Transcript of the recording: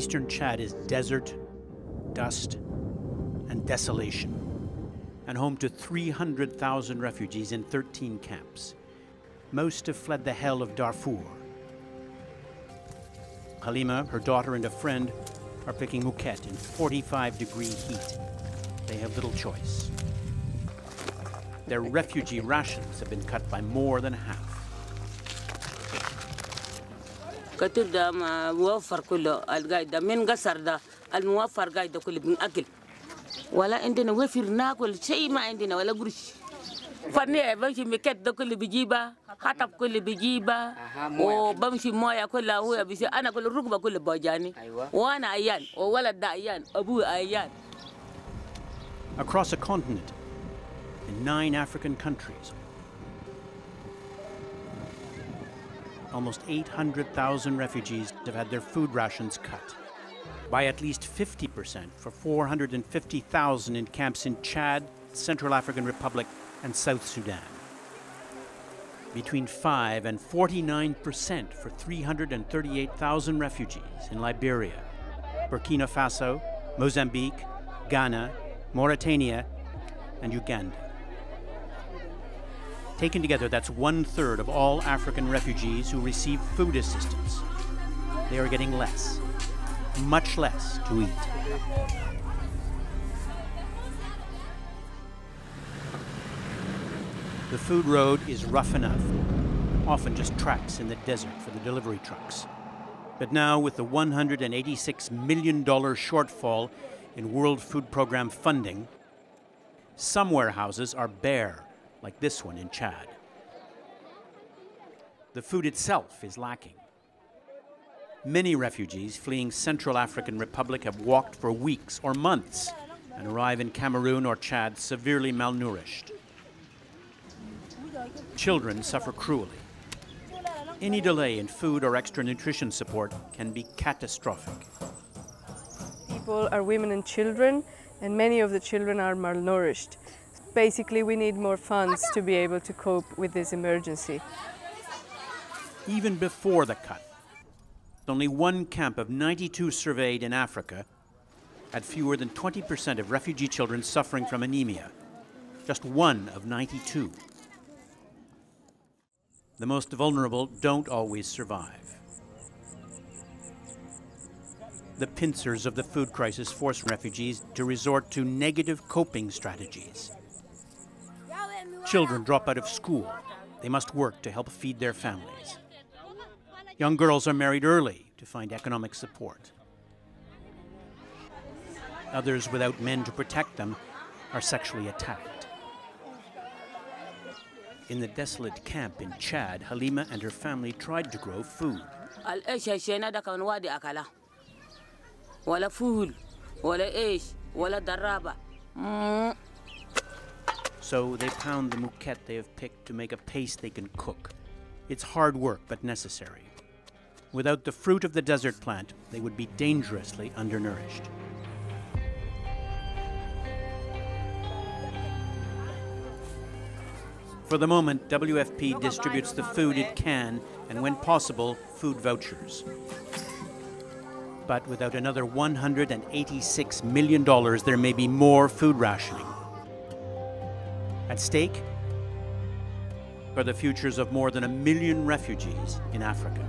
Eastern Chad is desert, dust, and desolation, and home to 300,000 refugees in 13 camps. Most have fled the hell of Darfur. Halima, her daughter, and a friend are picking mouquet in 45-degree heat. They have little choice. Their refugee rations have been cut by more than half. ولا عندنا وفر ناكل شيء ما عندنا ولا قرش فني بمشي مكت ده كله بيجيبها حطب كله بيجيبها وبمشي مويه كلها هو بيصير انا كل الركبه كله بوجاني وانا عيان وولد ده عيان ابوي عيان. Across a continent, in 9 African countries, almost 800,000 refugees have had their food rations cut by at least 50% for 450,000 in camps in Chad, Central African Republic, and South Sudan. Between 5 and 49% for 338,000 refugees in Liberia, Burkina Faso, Mozambique, Ghana, Mauritania, and Uganda. Taken together, that's 1/3 of all African refugees who receive food assistance. They are getting less, much less to eat. The food road is rough enough, often just tracks in the desert for the delivery trucks. But now, with the $186 million shortfall in World Food Program funding, some warehouses are bare, like this one in Chad. The food itself is lacking. Many refugees fleeing Central African Republic have walked for weeks or months and arrive in Cameroon or Chad severely malnourished. Children suffer cruelly. Any delay in food or extra nutrition support can be catastrophic. People are women and children, and many of the children are malnourished. Basically, we need more funds to be able to cope with this emergency. Even before the cut, only one camp of 92 surveyed in Africa had fewer than 20% of refugee children suffering from anemia. Just one of 92. The most vulnerable don't always survive. The pincers of the food crisis force refugees to resort to negative coping strategies. Children drop out of school. They must work to help feed their families. Young girls are married early to find economic support. Others, without men to protect them, are sexually attacked. In the desolate camp in Chad, Halima and her family tried to grow food. So they pound the mouquet they have picked to make a paste they can cook. It's hard work, but necessary. Without the fruit of the desert plant, they would be dangerously undernourished. For the moment, WFP distributes the food it can, and when possible, food vouchers. But without another $186 million, there may be more food rationing. At stake are the futures of more than 1 million refugees in Africa.